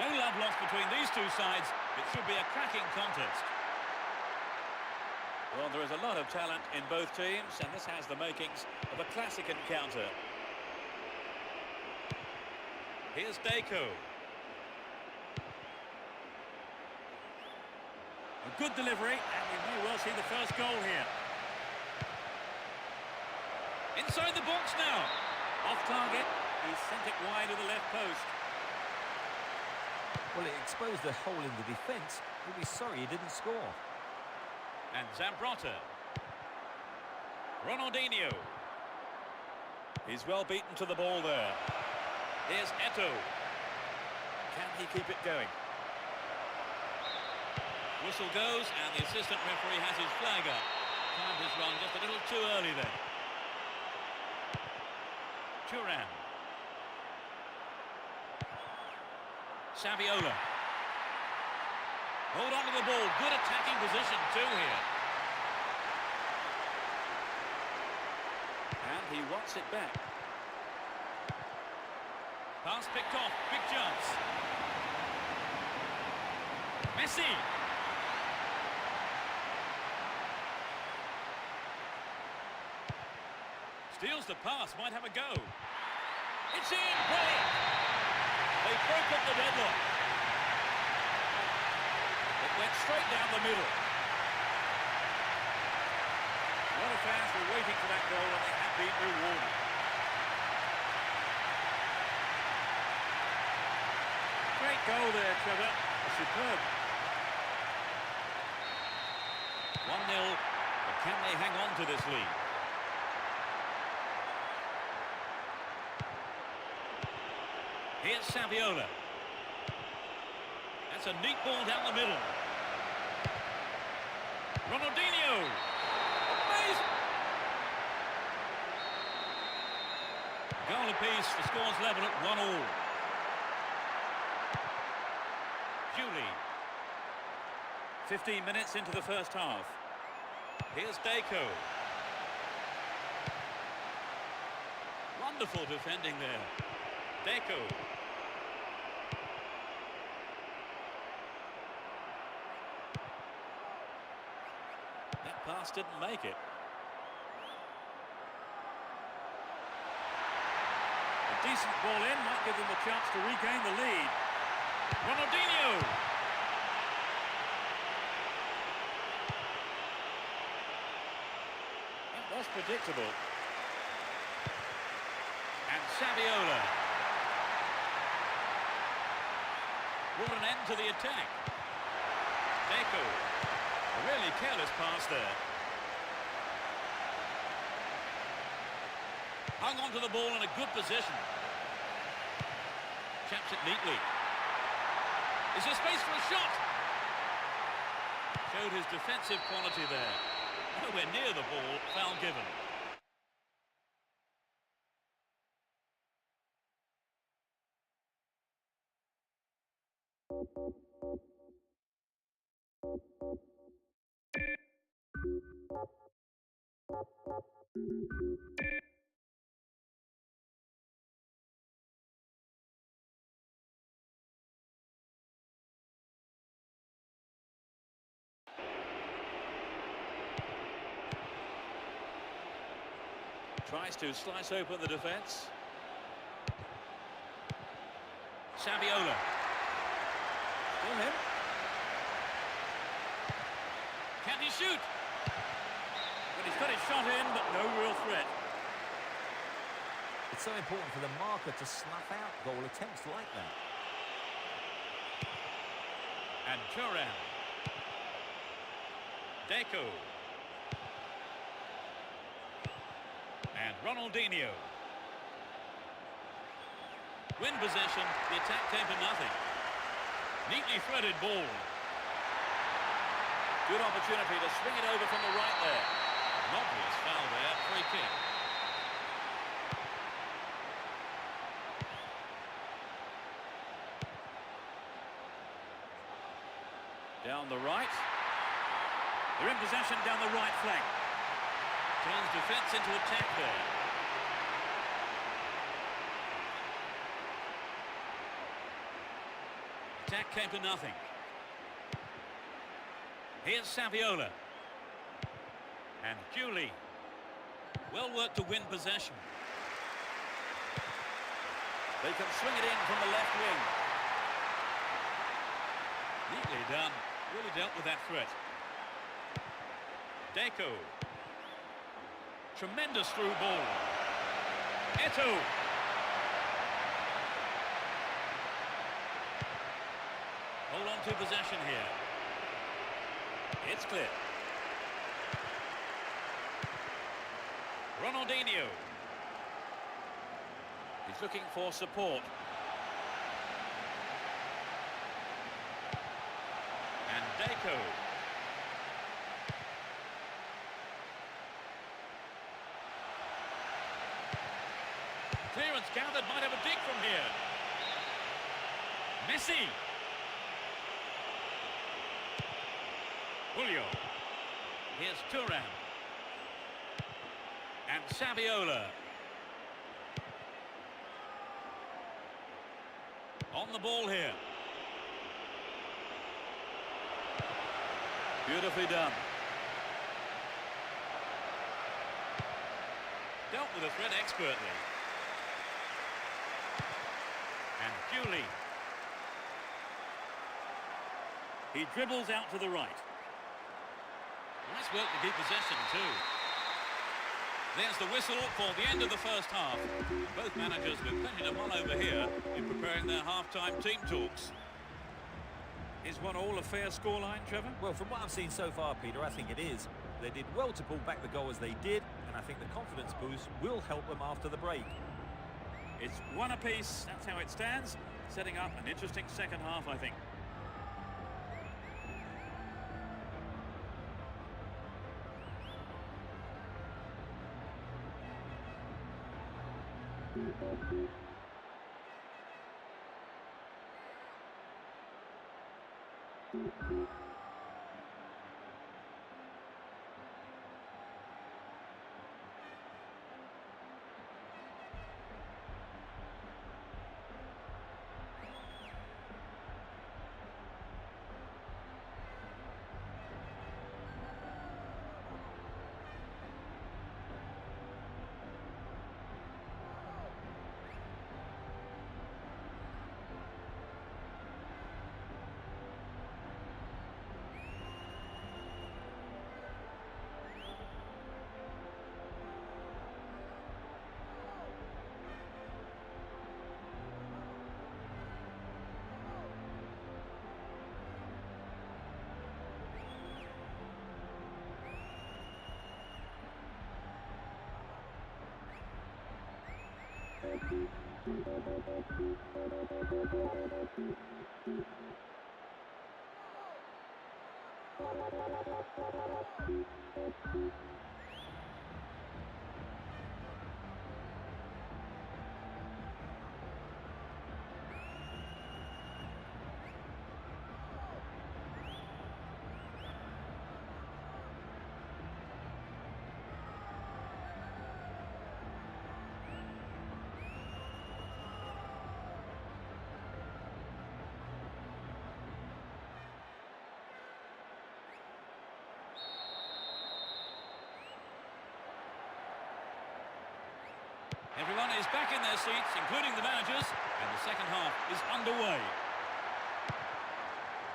No love lost between these two sides. It should be a cracking contest. Well, there is a lot of talent in both teams, and this has the makings of a classic encounter. Here's Deco. A good delivery, and we may well see the first goal here. Inside the box now. Off target. He sent it wide of the left post. Well, it exposed the hole in the defence. He'll be sorry he didn't score. And Zambrotta. Ronaldinho. He's well beaten to the ball there. Here's Eto'o. Can he keep it going? Whistle goes, and the assistant referee has his flag up. Time has run just a little too early there. Turan. Saviola. Hold on to the ball. Good attacking position too here. And he wants it back. Pass picked off. Big chance. Messi. Steals the pass. Might have a go. It's in. Brilliant. They've broken the deadlock. It went straight down the middle. Superb. 1-0, but can they hang on to this lead? Here's Saviola. That's a neat ball down the middle. Ronaldinho. Amazing. Goal apiece, the score's level at 1-1. Julie. 15 minutes into the first half. Here's Deco. Wonderful defending there. Deco. That pass didn't make it. A decent ball in might give them a chance to regain the lead. Ronaldinho. That was predictable. And Saviola. Brought an end to the attack. Deco. A really careless pass there. Hung on to the ball in a good position. Chaps it neatly. Is there space for a shot? Showed his defensive quality there. Nowhere near the ball, foul given. Tries to slice open the defence. Saviola. Still him. Can he shoot? But he's got his shot in, but no real threat. It's so important for the marker to snuff out goal attempts like that. And Turan. Deco. And Ronaldinho. Win possession, the attack came to nothing. Neatly threaded ball. Good opportunity to swing it over from the right there. An obvious foul there, free kick. Down the right. They're in possession down the right flank. Turns defence into attack there. Attack came to nothing. Here's Saviola. And Julie. Well worked to win possession. They can swing it in from the left wing. Neatly done. Really dealt with that threat. Deco. Tremendous through ball. Eto'o. Hold on to possession here. It's clear. Ronaldinho. He's looking for support. And Deco. Clearance gathered, might have a dig from here. Messi. Julio. Here's Turan. And Saviola. On the ball here. Beautifully done. Dealt with the threat expertly. And Julie. He dribbles out to the right. Nice work to keep possession too. There's the whistle for the end of the first half. Both managers with plenty to mull over here in preparing their half-time team talks. Is 1-1 a fair scoreline, Trevor? Well, from what I've seen so far, Peter, I think it is. They did well to pull back the goal as they did, and I think the confidence boost will help them after the break. It's 1 apiece, that's how it stands, setting up an interesting second half, I think. Everyone is back in their seats, including the managers, and the second half is underway.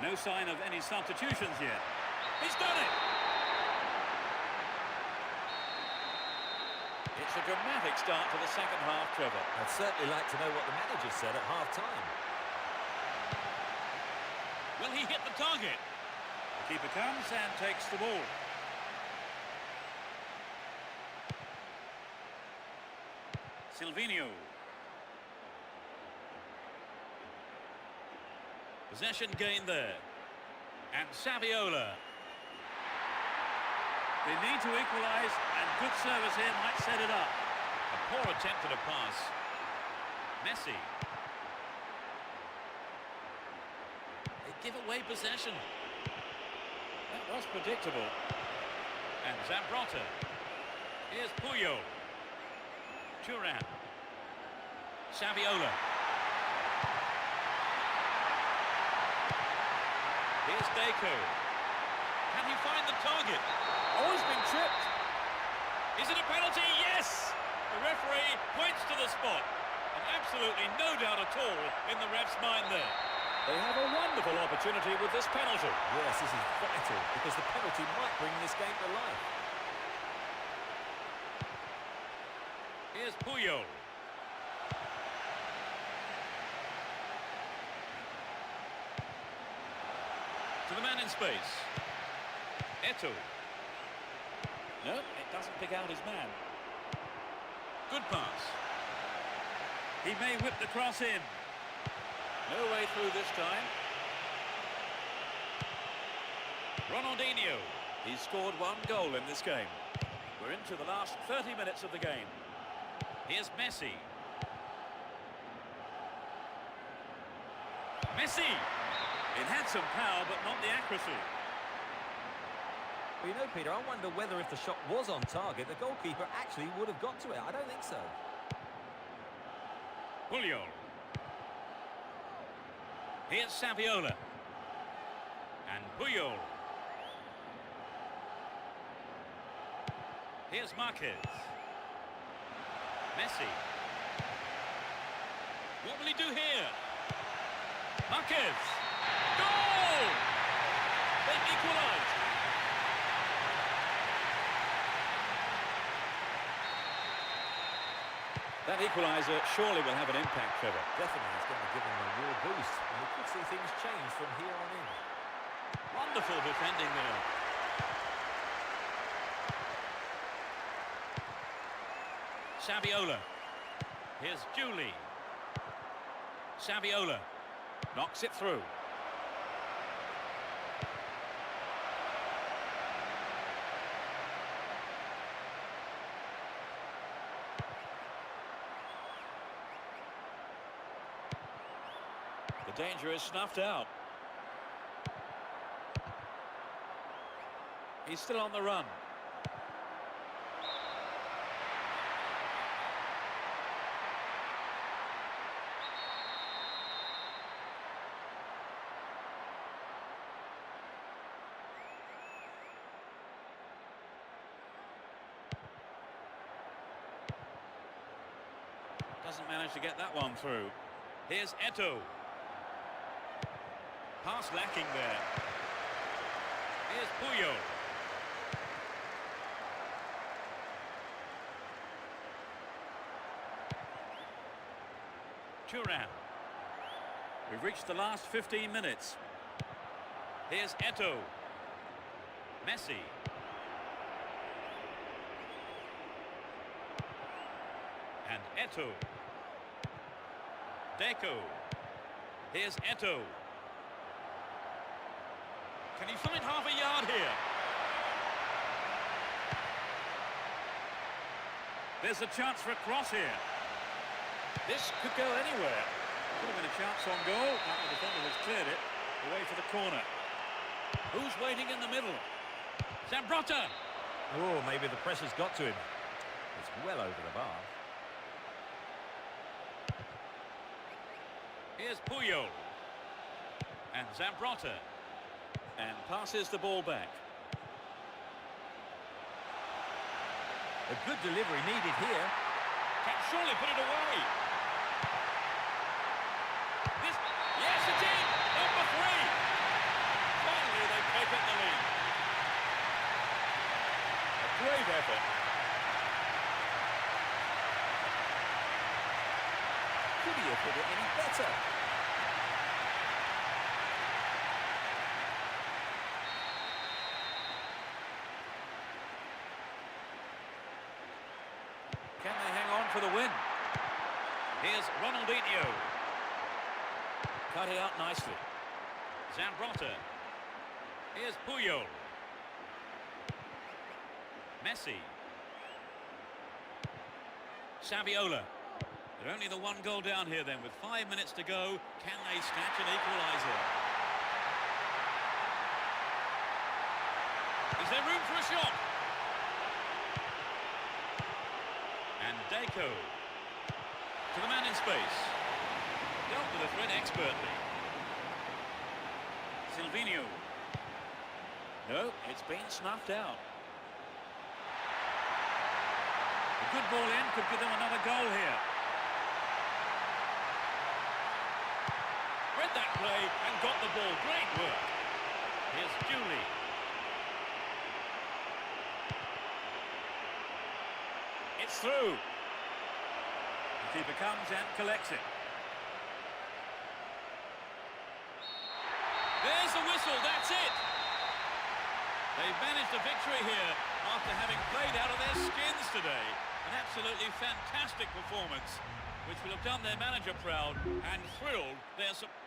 No sign of any substitutions yet. He's done it! It's a dramatic start to the second half, Trevor. I'd certainly like to know what the manager said at half-time. Will he hit the target? The keeper comes and takes the ball. Silvinho. Possession gained there. And Saviola. They need to equalise, and good service here might set it up. A poor attempt at a pass. Messi. They give away possession. That was predictable. And Zambrota. Here's Puyol. Turan. Saviola. Here's Deco. Can he find the target? Oh, he's been tripped. Is it a penalty? Yes! The referee points to the spot. And absolutely no doubt at all in the ref's mind there. They have a wonderful opportunity with this penalty. Yes, this is vital, because the penalty might bring this game to life. Here's Puyol. To the man in space. Eto'o. No, it doesn't pick out his man. Good pass. He may whip the cross in. No way through this time. Ronaldinho. He's scored 1 goal in this game. We're into the last 30 minutes of the game. Here's Messi. Messi! It had some power, but not the accuracy. Well, you know, Peter, I wonder whether if the shot was on target, the goalkeeper actually would have got to it. I don't think so. Puyol. Here's Saviola. And Puyol. Here's Marquez. Messi. What will he do here? Marquez. Goal! They've equalised. That equaliser surely will have an impact, Trevor. Definitely, it's going to give them a real boost. And we could see things change from here on in. Wonderful defending there. Saviola. Here's Julie. Saviola knocks it through. The danger is snuffed out. He's still on the run. Doesn't manage to get that one through. Here's Eto'o. Pass lacking there. Here's Puyol. Turan. We've reached the last 15 minutes. Here's Eto'o. Messi. And Eto'o. Deco. Here's Eto'o. Can he find half a yard here? There's a chance for a cross here. This could go anywhere. Could have been a chance on goal. The defender has cleared it away for the corner. Who's waiting in the middle? Zambrotta. Oh, maybe the pressure's got to him. It's well over the bar. Here's Puyol. And Zambrotta. And passes the ball back. A good delivery needed here. Can surely put it away. This, yes, it's in. Number 3. Finally, they take up the lead. A great effort. Could he have put it any better? Can they hang on for the win? Here's Ronaldinho. Cut it out nicely. Zambrotta. Here's Puyol. Messi. Saviola. They're only the one goal down here then. With 5 minutes to go, can they snatch an equaliser? Is there room for a shot? And Deco. To the man in space. Dealt with the threat expertly. Silvinho. No, it's been snuffed out. A good ball in could give them another goal here. Read that play and got the ball. Great work. Here's Julie. It's through. The keeper comes and collects it. There's the whistle, that's it. They've managed a victory here after having played out of their skins today. An absolutely fantastic performance, which will have done their manager proud and thrilled their supporters.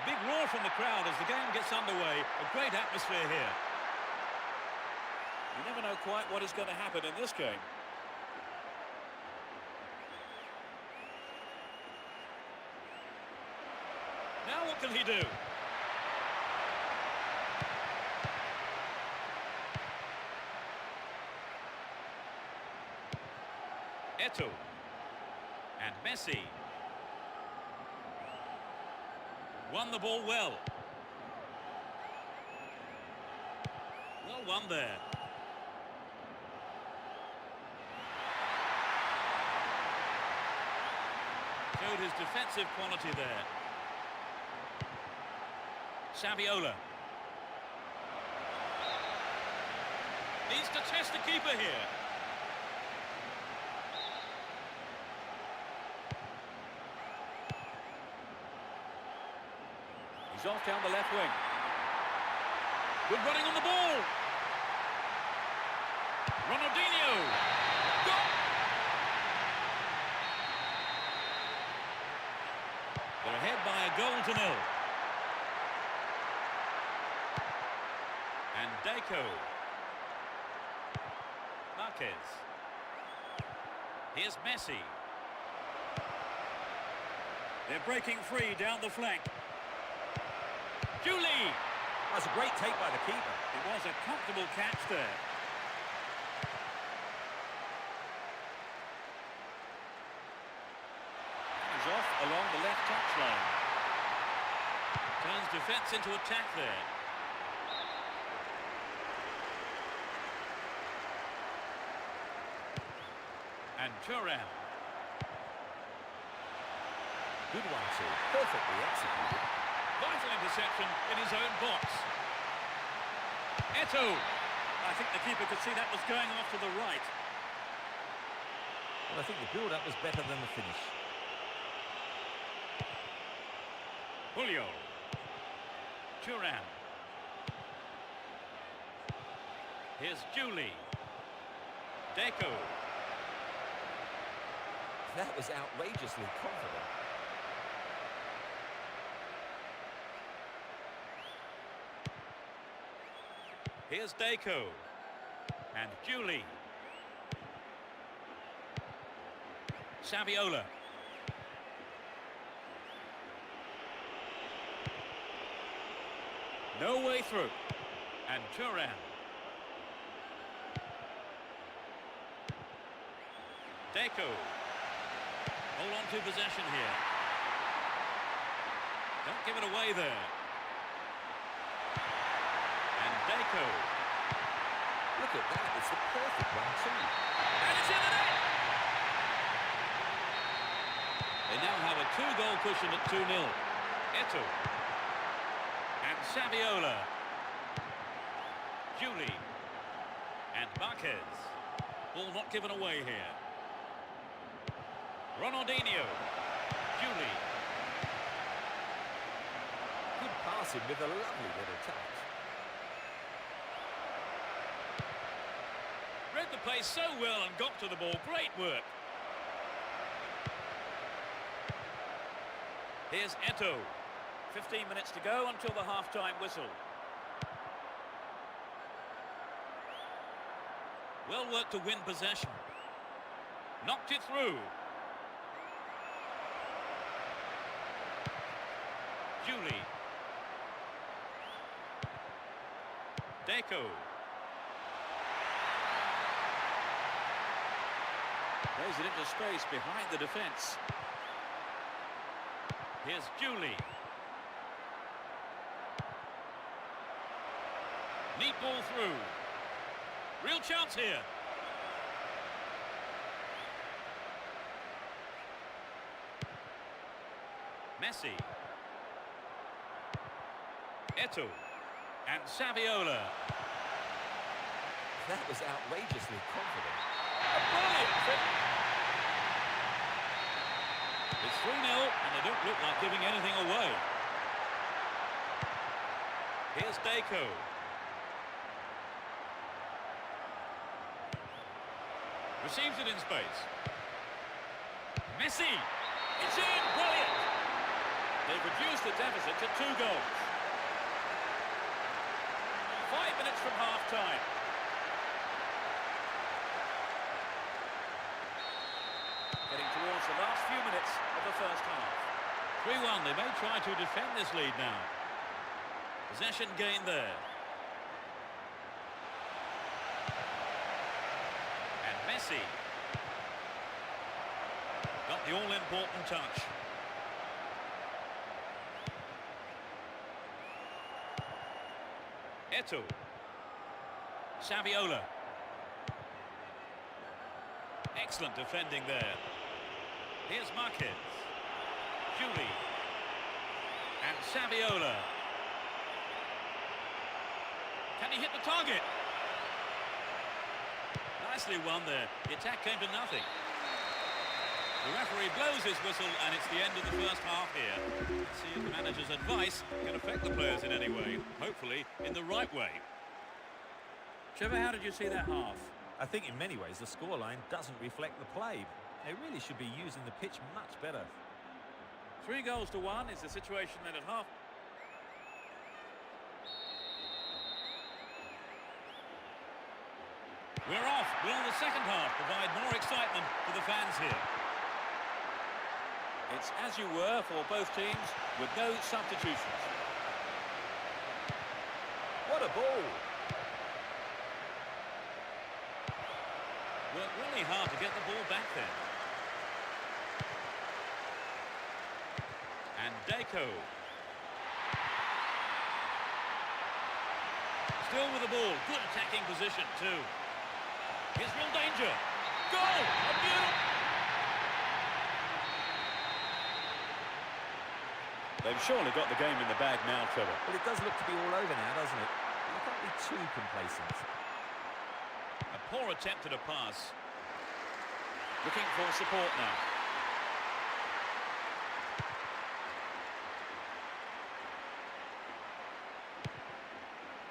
Big roar from the crowd as the game gets underway. A great atmosphere here. You never know quite what is going to happen in this game. Now what can he do? Eto'o. And Messi. Won the ball well. Well won there. Showed his defensive quality there. Saviola. Needs to test the keeper here. He's off down the left wing. Good running on the ball. Ronaldinho. Goal! They're ahead by a goal to nil. And Deco. Marquez. Here's Messi. They're breaking free down the flank. Julie! That's a great take by the keeper. It was a comfortable catch there. He's off along the left touchline. Turns defence into attack there. And Thuram. Good one too. Perfectly executed. Vital interception in his own box. Eto'o. I think the keeper could see that was going off to the right. Well, I think the build-up was better than the finish. Julio. Thuram. Here's Julie. Deco. That was outrageously confident. Here's Deco. And Julie. Saviola. No way through. And Thuram. Deco. Hold on to possession here. Don't give it away there. And Deco. Look at that, it's the perfect one too. And it's in the net! They now have a 2-goal cushion at 2-0. Eto'o. And Saviola. Julie. And Marquez. Ball not given away here. Ronaldinho. Julie. Good passing with a lovely little touch. Read the play so well and got to the ball. Great work. Here's Eto'o. 15 minutes to go until the half-time whistle. Well worked to win possession. Knocked it through. Julie. Deco. Plays it into space behind the defence. Here's Julie. Neat ball through. Real chance here. Messi. Eto'o and Saviola. That was outrageously confident. A brilliant fit. It's 3-0 and they don't look like giving anything away. Here's Deco. Receives it in space. Messi! It's in! Brilliant! They've reduced the deficit to 2 goals. 5 minutes from half-time. Getting towards the last few minutes of the first half. 3-1, they may try to defend this lead now. Possession gained there. And Messi got the all-important touch. Eto'o. Saviola. Excellent defending there. Here's Marquez. Juli. And Saviola. Can he hit the target? Nicely won there. The attack came to nothing. The referee blows his whistle and it's the end of the first half here. Let's see if the manager's advice can affect the players in any way. Hopefully in the right way. Trevor, how did you see that half? I think in many ways the scoreline doesn't reflect the play. They really should be using the pitch much better. 3-1 is the situation then at half. We're off. Will the second half provide more excitement for the fans here? It's as you were for both teams with no substitutions. What a ball! Worked really hard to get the ball back there. And Deco. Still with the ball. Good attacking position too. Here's real danger. Goal! A beautiful... They've surely got the game in the bag now, Trevor. But it does look to be all over now, doesn't it? You can't be too complacent. A poor attempt at a pass. Looking for support now.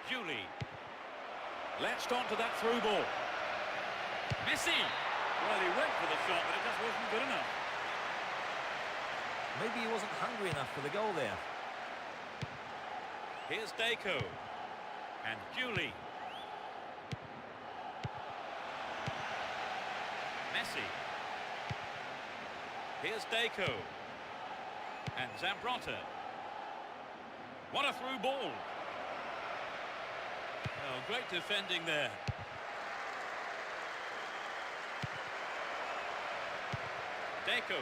Juli. Latched onto that through ball. Messi! Well, he went for the shot, but it just wasn't good enough. Maybe he wasn't hungry enough for the goal there. Here's Deco. And Juli. Messi. Here's Deco. And Zambrotta. What a through ball. Oh, great defending there. Deco.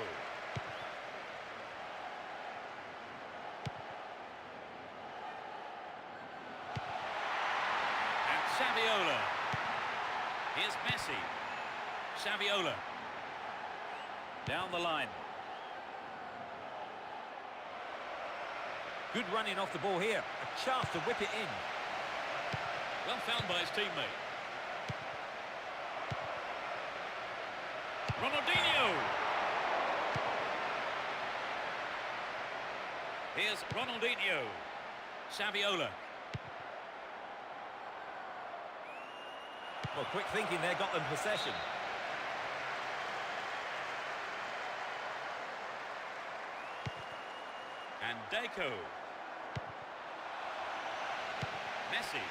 And Saviola. Here's Messi. Saviola. Down the line. Good running off the ball here. A chance to whip it in. Well found by his teammate. Ronaldinho. Here's Ronaldinho. Saviola. Well, quick thinking there got them possession. And Deco. Messi.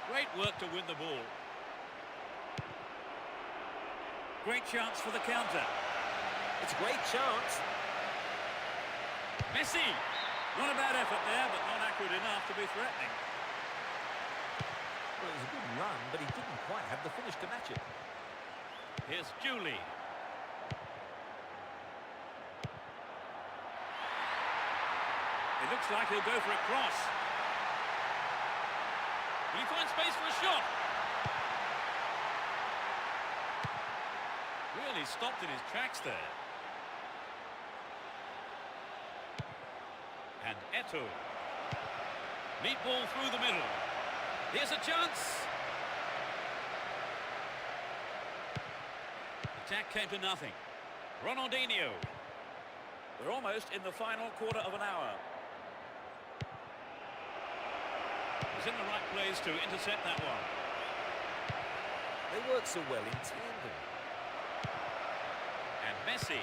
Great work to win the ball. Great chance for the counter. It's a great chance. Messi! Not a bad effort there, but not accurate enough to be threatening. Well, it was a good run, but he didn't quite have the finish to match it. Here's Juli. It looks like he'll go for a cross. Will he find space for a shot? Really stopped in his tracks there. And Eto'o. Neat ball through the middle. Here's a chance. Attack came to nothing. Ronaldinho. We're almost in the final quarter of an hour. He's in the right place to intercept that one. They work so well in tandem. And Messi.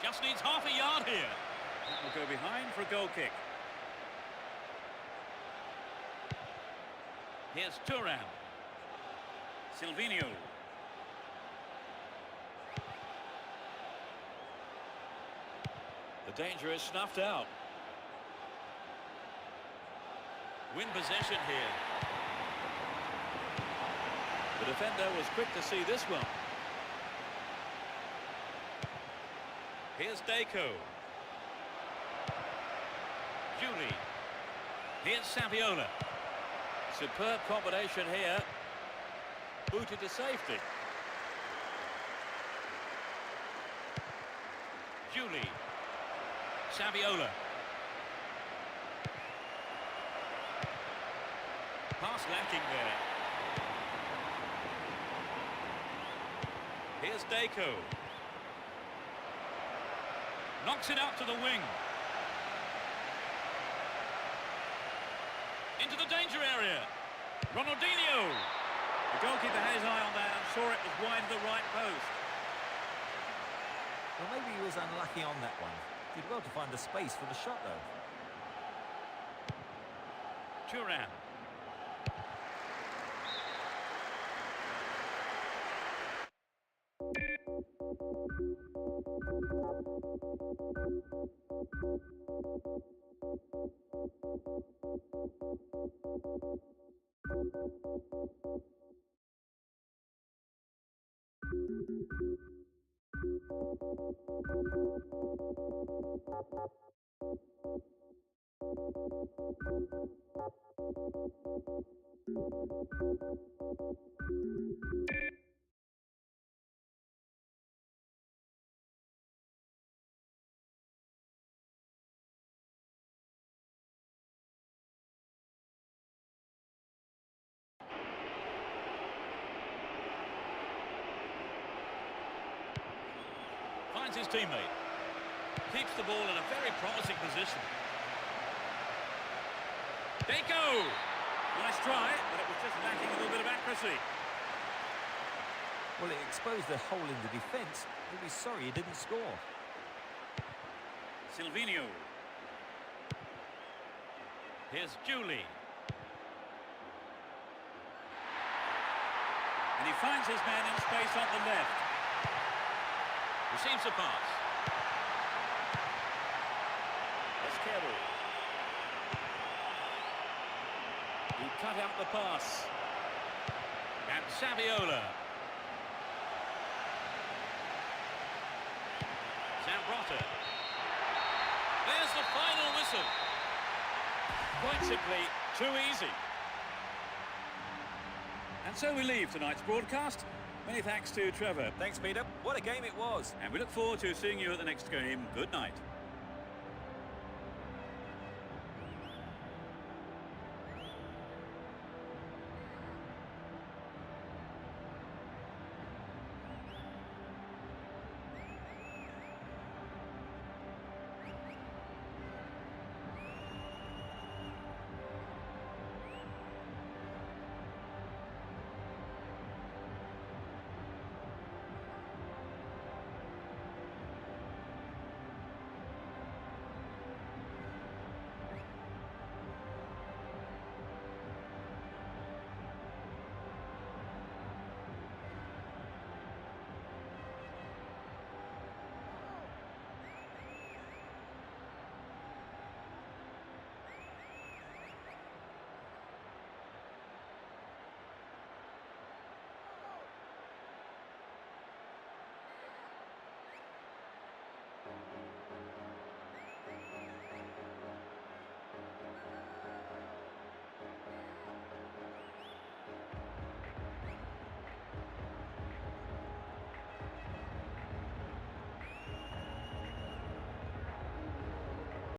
Just needs half a yard here. That will go behind for a goal kick. Here's Thuram. Silvinho. The danger is snuffed out. Win possession here. The defender was quick to see this one. Here's Deco. Julie. Here's Saviola. Superb combination here. Booted to safety. Julie. Saviola. Pass lacking there. Here's Deco. Knocks it out to the wing. Into the danger area. Ronaldinho. The goalkeeper had his eye on that and saw it was wide of the right post. Well, maybe he was unlucky on that one. Did well to find the space for the shot, though. Thuram. Finds his teammate. Keeps the ball in a very promising position. Deco! Nice try, but it was just lacking a little bit of accuracy. Well, it exposed a hole in the defence. He'll be sorry he didn't score. Silvinho. Here's Julie. And he finds his man in space on the left. Receives a pass. Esquerdo. He cut out the pass. And Saviola. Zambrota. There's the final whistle. Quite simply, too easy. And so we leave tonight's broadcast. Many thanks to Trevor. Thanks, Peter. What a game it was. And we look forward to seeing you at the next game. Good night.